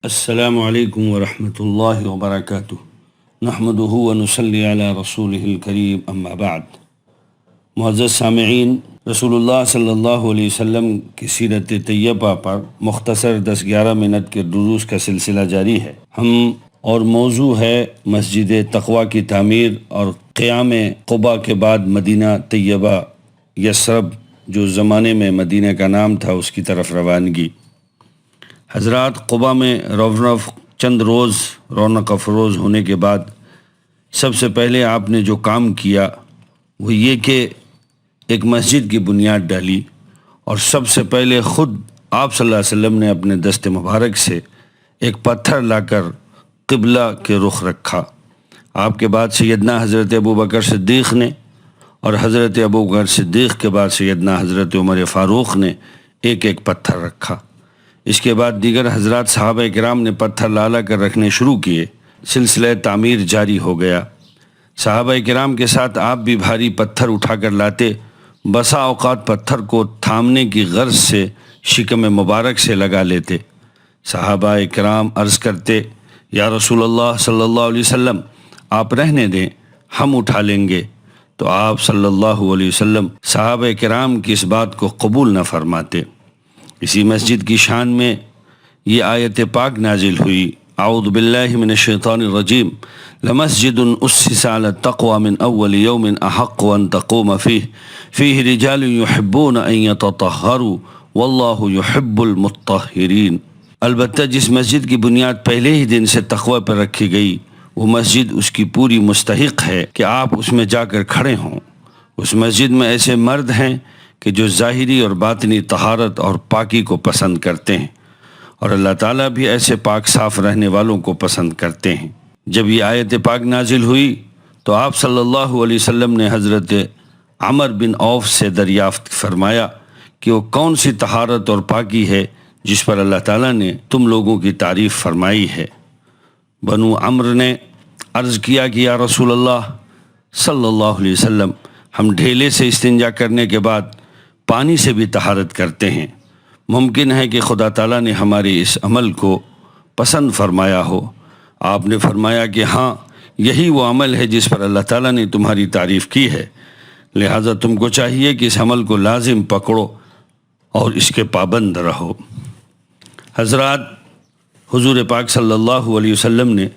السلام علیکم ورحمۃ اللہ وبرکاتہ نحمدہ ونصلی علی رسولہ الکریم اما بعد۔ معزز سامعین، رسول اللہ صلی اللہ علیہ وسلم کی سیرت طیبہ پر مختصر 10-11 منٹ کے دروس کا سلسلہ جاری ہے۔ اور موضوع ہے مسجد تقویٰ کی تعمیر اور قیام قباء کے بعد مدینہ طیبہ یثرب جو زمانے میں مدینہ کا نام تھا اس کی طرف روانگی۔ حضرات، قباء میں چند روز رونق افروز ہونے کے بعد سب سے پہلے آپ نے جو کام کیا وہ یہ کہ ایک مسجد کی بنیاد ڈالی، اور سب سے پہلے خود آپ صلی اللہ علیہ وسلم نے اپنے دست مبارک سے ایک پتھر لا کر قبلہ کے رخ رکھا۔ آپ کے بعد سیدنا حضرت ابوبکر صدیق نے، اور حضرت ابوبکر صدیق کے بعد سیدنا حضرت عمر فاروق نے ایک ایک پتھر رکھا۔ اس کے بعد دیگر حضرات صحابہ کرام نے پتھر لا کر رکھنے شروع کیے۔ سلسلہ تعمیر جاری ہو گیا۔ صحابہ کرام کے ساتھ آپ بھی بھاری پتھر اٹھا کر لاتے، بسا اوقات پتھر کو تھامنے کی غرض سے شکم مبارک سے لگا لیتے۔ صحابہ کرام عرض کرتے، یا رسول اللہ صلی اللہ علیہ وسلم، آپ رہنے دیں، ہم اٹھا لیں گے۔ تو آپ صلی اللہ علیہ وسلم صحابہ کرام کی اس بات کو قبول نہ فرماتے۔ اسی مسجد کی شان میں یہ آیت پاک نازل ہوئی، اعوذ باللہ من الشیطان الرجیم، لمسجد اسس علی التقوی من اول یوم احق ان تقوم فیہ رجال یحبون ان یتطہروا واللہ یحب المطہرین۔ البتہ جس مسجد کی بنیاد پہلے ہی دن سے تقوی پر رکھی گئی، وہ مسجد اس کی پوری مستحق ہے کہ آپ اس میں جا کر کھڑے ہوں۔ اس مسجد میں ایسے مرد ہیں کہ جو ظاہری اور باطنی طہارت اور پاکی کو پسند کرتے ہیں، اور اللہ تعالیٰ بھی ایسے پاک صاف رہنے والوں کو پسند کرتے ہیں۔ جب یہ آیت پاک نازل ہوئی تو آپ صلی اللہ علیہ وسلم نے حضرت عمر بن عوف سے دریافت فرمایا کہ وہ کون سی طہارت اور پاکی ہے جس پر اللہ تعالیٰ نے تم لوگوں کی تعریف فرمائی ہے۔ بنو عمر نے عرض کیا کہ یا رسول اللہ صلی اللہ علیہ وسلم، ہم ڈھیلے سے استنجا کرنے کے بعد پانی سے بھی طہارت کرتے ہیں، ممکن ہے کہ خدا تعالیٰ نے ہمارے اس عمل کو پسند فرمایا ہو۔ آپ نے فرمایا کہ ہاں، یہی وہ عمل ہے جس پر اللہ تعالیٰ نے تمہاری تعریف کی ہے، لہٰذا تم کو چاہیے کہ اس عمل کو لازم پکڑو اور اس کے پابند رہو۔ حضرات، حضور پاک صلی اللہ علیہ وسلم نے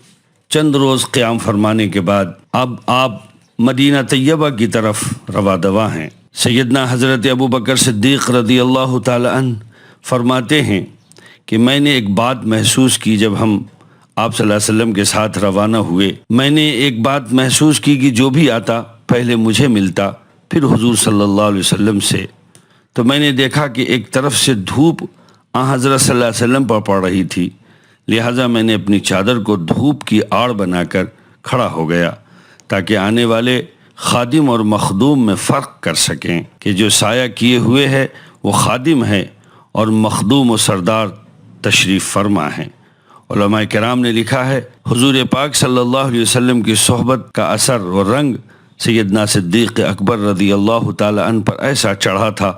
چند روز قیام فرمانے کے بعد اب آپ مدینہ طیبہ کی طرف رواں دواں ہیں۔ سیدنا حضرت ابوبکر صدیق رضی اللہ تعالی عنہ فرماتے ہیں کہ میں نے ایک بات محسوس کی جب ہم آپ صلی اللہ علیہ وسلم کے ساتھ روانہ ہوئے۔ میں نے ایک بات محسوس کی کہ جو بھی آتا پہلے مجھے ملتا، پھر حضور صلی اللہ علیہ وسلم سے۔ تو میں نے دیکھا کہ ایک طرف سے دھوپ حضرت صلی اللہ علیہ وسلم پر پڑ رہی تھی، لہٰذا میں نے اپنی چادر کو دھوپ کی آڑ بنا کر کھڑا ہو گیا تاکہ آنے والے خادم اور مخدوم میں فرق کر سکیں کہ جو سایہ کیے ہوئے ہے وہ خادم ہے اور مخدوم و سردار تشریف فرما ہیں۔ علماء کرام نے لکھا ہے، حضور پاک صلی اللہ علیہ وسلم کی صحبت کا اثر و رنگ سیدنا صدیق اکبر رضی اللہ تعالی عنہ پر ایسا چڑھا تھا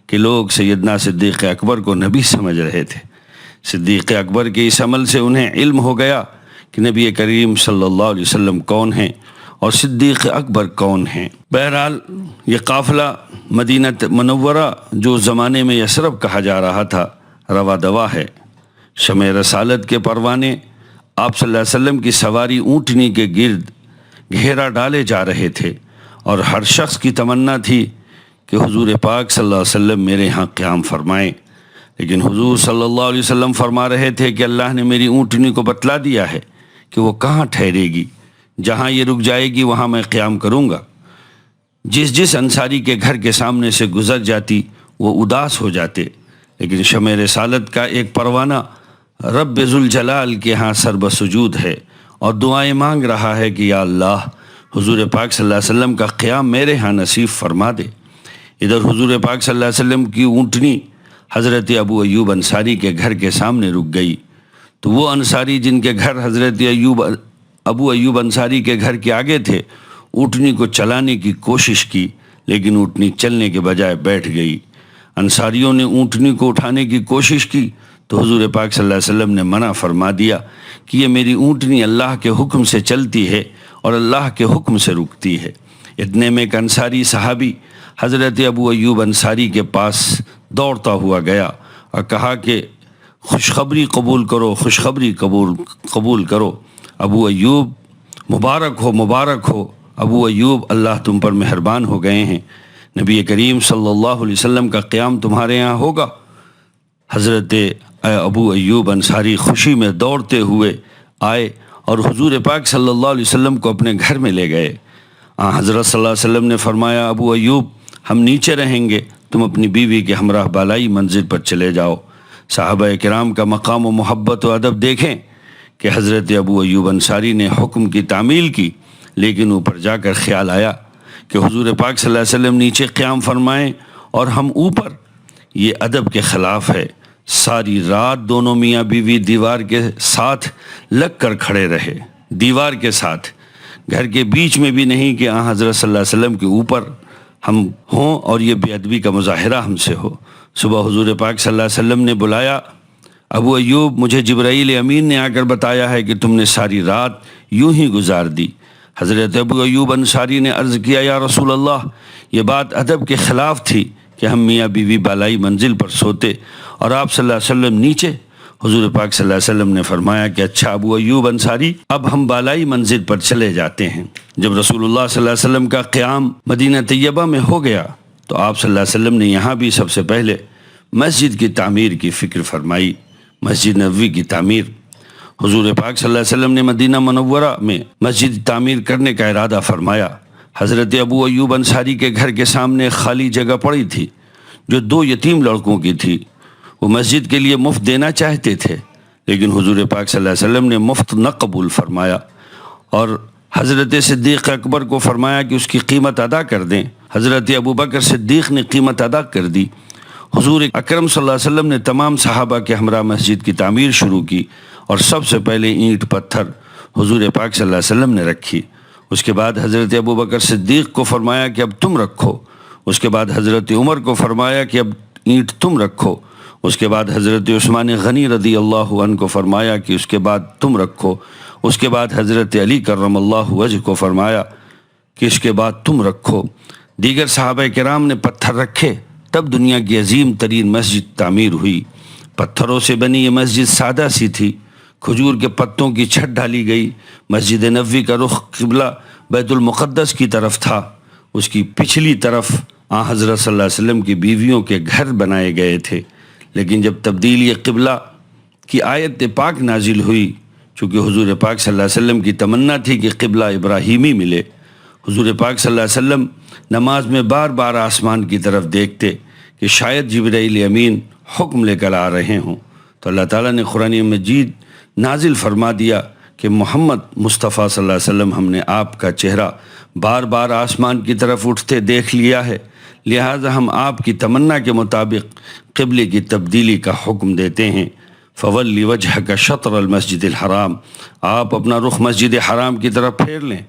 کہ لوگ سیدنا صدیق اکبر کو نبی سمجھ رہے تھے۔ صدیق اکبر کے اس عمل سے انہیں علم ہو گیا کہ نبی کریم صلی اللہ علیہ وسلم کون ہیں اور صدیق اکبر کون ہیں۔ بہرحال یہ قافلہ مدینہ منورہ جو زمانے میں یثرب کہا جا رہا تھا رواں دواں ہے۔ شمع رسالت کے پروانے آپ صلی اللہ علیہ وسلم کی سواری اونٹنی کے گرد گھیرا ڈالے جا رہے تھے، اور ہر شخص کی تمنا تھی کہ حضور پاک صلی اللہ علیہ وسلم میرے ہاں قیام فرمائیں، لیکن حضور صلی اللہ علیہ وسلم فرما رہے تھے کہ اللہ نے میری اونٹنی کو بتلا دیا ہے کہ وہ کہاں ٹھہرے گی، جہاں یہ رک جائے گی وہاں میں قیام کروں گا۔ جس انصاری کے گھر کے سامنے سے گزر جاتی وہ اداس ہو جاتے، لیکن شمع رسالت کا ایک پروانہ رب ذوالجلال کے ہاں سربسجود ہے اور دعائیں مانگ رہا ہے کہ یا اللہ، حضور پاک صلی اللہ علیہ وسلم کا قیام میرے ہاں نصیب فرما دے۔ ادھر حضور پاک صلی اللہ علیہ وسلم کی اونٹنی حضرت ابو ایوب انصاری کے گھر کے سامنے رک گئی، تو وہ انصاری جن کے گھر حضرت ابو ایوب انصاری کے گھر کے آگے تھے، اونٹنی کو چلانے کی کوشش کی، لیکن اونٹنی چلنے کے بجائے بیٹھ گئی۔ انصاریوں نے اونٹنی کو اٹھانے کی کوشش کی تو حضور پاک صلی اللہ علیہ وسلم نے منع فرما دیا کہ یہ میری اونٹنی اللہ کے حکم سے چلتی ہے اور اللہ کے حکم سے رکتی ہے۔ اتنے میں ایک انصاری صحابی حضرت ابو ایوب انصاری کے پاس دوڑتا ہوا گیا اور کہا کہ خوشخبری قبول کرو، خوشخبری قبول کرو، ابو ایوب مبارک ہو، مبارک ہو، ابو ایوب اللہ تم پر مہربان ہو گئے ہیں، نبی کریم صلی اللہ علیہ وسلم کا قیام تمہارے یہاں ہوگا۔ حضرت ابو ایوب انصاری خوشی میں دوڑتے ہوئے آئے اور حضور پاک صلی اللہ علیہ وسلم کو اپنے گھر میں لے گئے۔ حضرت صلی اللہ علیہ وسلم نے فرمایا ابو ایوب ہم نیچے رہیں گے، تم اپنی بیوی کے ہمراہ بالائی منزل پر چلے جاؤ۔ صحابہ کرام کا مقام و محبت و ادب دیکھیں کہ حضرت ابو ایوب انصاری نے حکم کی تعمیل کی، لیکن اوپر جا کر خیال آیا کہ حضور پاک صلی اللہ علیہ وسلم نیچے قیام فرمائیں اور ہم اوپر، یہ ادب کے خلاف ہے۔ ساری رات دونوں میاں بیوی دیوار کے ساتھ لگ کر کھڑے رہے، دیوار کے ساتھ، گھر کے بیچ میں بھی نہیں کہ حضرت صلی اللہ علیہ وسلم کے اوپر ہم ہوں اور یہ بے ادبی کا مظاہرہ ہم سے ہو۔ صبح حضور پاک صلی اللہ علیہ وسلم نے بلایا، ابو ایوب مجھے جبرائیل امین نے آ کر بتایا ہے کہ تم نے ساری رات یوں ہی گزار دی۔ حضرت ابو ایوب انصاری نے عرض کیا یا رسول اللہ، یہ بات ادب کے خلاف تھی کہ ہم میاں بیوی بالائی منزل پر سوتے اور آپ صلی اللہ علیہ وسلم نیچے۔ حضور پاک صلی اللہ علیہ وسلم نے فرمایا کہ اچھا ابو ایوب انصاری، اب ہم بالائی منزل پر چلے جاتے ہیں۔ جب رسول اللہ صلی اللہ علیہ وسلم کا قیام مدینہ طیبہ میں ہو گیا تو آپ صلی اللہ علیہ وسلم نے یہاں بھی سب سے پہلے مسجد کی تعمیر کی فکر فرمائی، مسجد نبوی کی تعمیر۔ حضور پاک صلی اللہ علیہ وسلم نے مدینہ منورہ میں مسجد تعمیر کرنے کا ارادہ فرمایا۔ حضرت ابو ایوب انصاری کے گھر کے سامنے ایک خالی جگہ پڑی تھی جو 2 یتیم لڑکوں کی تھی۔ وہ مسجد کے لیے مفت دینا چاہتے تھے، لیکن حضور پاک صلی اللہ علیہ وسلم نے مفت نہ قبول فرمایا اور حضرت صدیق اکبر کو فرمایا کہ اس کی قیمت ادا کر دیں۔ حضرت ابوبکر صدیق نے قیمت ادا کر دی۔ حضور اکرم صلی اللہ علیہ وسلم نے تمام صحابہ کے ہمراہ مسجد کی تعمیر شروع کی اور سب سے پہلے اینٹ پتھر حضور پاک صلی اللہ علیہ وسلم نے رکھی۔ اس کے بعد حضرت ابوبکر صدیق کو فرمایا کہ اب تم رکھو۔ اس کے بعد حضرت عمر کو فرمایا کہ اب اینٹ تم رکھو۔ اس کے بعد حضرت عثمان غنی رضی اللہ عنہ کو فرمایا کہ اس کے بعد تم رکھو۔ اس کے بعد حضرت علی کرم اللہ وجہ کو فرمایا کہ اس کے بعد تم رکھو۔ دیگر صحابہ کرام نے پتھر رکھے، تب دنیا کی عظیم ترین مسجد تعمیر ہوئی۔ پتھروں سے بنی یہ مسجد سادہ سی تھی، کھجور کے پتوں کی چھت ڈالی گئی۔ مسجد نبوی کا رخ قبلہ بیت المقدس کی طرف تھا، اس کی پچھلی طرف حضرت صلی اللہ علیہ وسلم کی بیویوں کے گھر بنائے گئے تھے۔ لیکن جب تبدیلی قبلہ کی آیت پاک نازل ہوئی، چونکہ حضور پاک صلی اللہ علیہ وسلم کی تمنا تھی کہ قبلہ ابراہیمی ملے، حضور پاک صلی اللہ علیہ وسلم نماز میں بار بار آسمان کی طرف دیکھتے کہ شاید جبرائیل امین حکم لے کر آ رہے ہوں، تو اللہ تعالیٰ نے قرآن مجید نازل فرما دیا کہ محمد مصطفیٰ صلی اللہ علیہ وسلم ہم نے آپ کا چہرہ بار بار آسمان کی طرف اٹھتے دیکھ لیا ہے، لہٰذا ہم آپ کی تمنا کے مطابق قبلے کی تبدیلی کا حکم دیتے ہیں۔ فولی وجہک شطر المسجد الحرام، آپ اپنا رخ مسجد حرام کی طرف پھیر لیں۔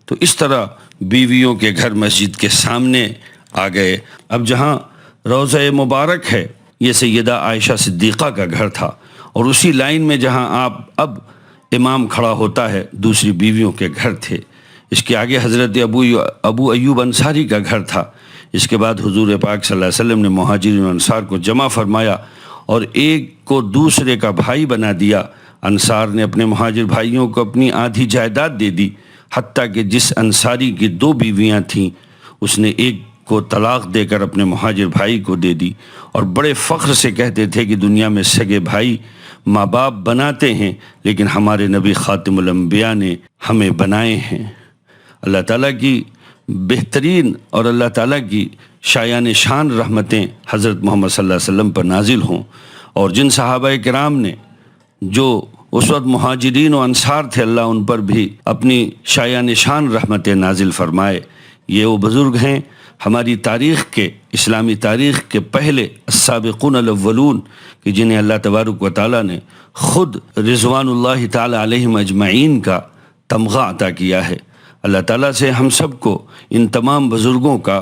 تو اس طرح بیویوں کے گھر مسجد کے سامنے آ گئے۔ اب جہاں روضہ مبارک ہے، یہ سیدہ عائشہ صدیقہ کا گھر تھا، اور اسی لائن میں جہاں اب امام کھڑا ہوتا ہے دوسری بیویوں کے گھر تھے۔ اس کے آگے حضرت ابو ایوب انصاری کا گھر تھا۔ اس کے بعد حضور پاک صلی اللہ علیہ وسلم نے مہاجرین و انصار کو جمع فرمایا اور ایک کو دوسرے کا بھائی بنا دیا۔ انصار نے اپنے مہاجر بھائیوں کو اپنی آدھی جائیداد دے دی، حتیٰ کہ جس انصاری کی 2 بیویاں تھیں اس نے ایک کو طلاق دے کر اپنے مہاجر بھائی کو دے دی، اور بڑے فخر سے کہتے تھے کہ دنیا میں سگے بھائی ماں باپ بناتے ہیں، لیکن ہمارے نبی خاتم الانبیاء نے ہمیں بنائے ہیں۔ اللہ تعالیٰ کی بہترین اور اللہ تعالیٰ کی شایان شان رحمتیں حضرت محمد صلی اللہ علیہ وسلم پر نازل ہوں، اور جن صحابہ کرام نے جو اس وقت مہاجرین و انصار تھے، اللہ ان پر بھی اپنی شایان شان رحمتیں نازل فرمائے۔ یہ وہ بزرگ ہیں ہماری تاریخ کے، اسلامی تاریخ کے پہلے السابقون الاولون، کہ جنہیں اللہ تبارک و تعالیٰ نے خود رضوان اللہ تعالیٰ علیہم اجمعین کا تمغہ عطا کیا ہے۔ اللہ تعالیٰ سے ہم سب کو ان تمام بزرگوں کا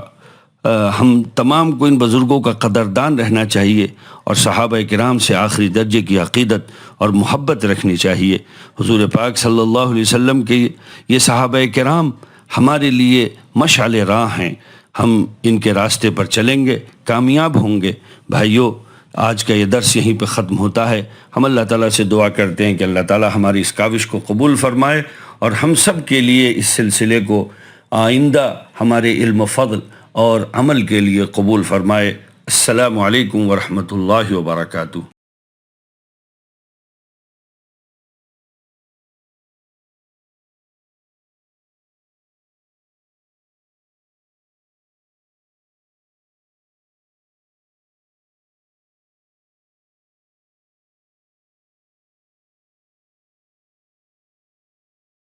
ہم تمام کو ان بزرگوں کا قدردان رہنا چاہیے اور صحابہ کرام سے آخری درجے کی عقیدت اور محبت رکھنی چاہیے۔ حضور پاک صلی اللہ علیہ وسلم کے یہ صحابہ کرام ہمارے لیے مشعل راہ ہیں، ہم ان کے راستے پر چلیں گے، کامیاب ہوں گے۔ بھائیو، آج کا یہ درس یہیں پہ ختم ہوتا ہے۔ ہم اللہ تعالیٰ سے دعا کرتے ہیں کہ اللہ تعالیٰ ہماری اس کاوش کو قبول فرمائے اور ہم سب کے لیے اس سلسلے کو آئندہ ہمارے علم و فضل اور عمل کے لیے قبول فرمائے۔ السلام علیکم ورحمۃ اللہ وبرکاتہ۔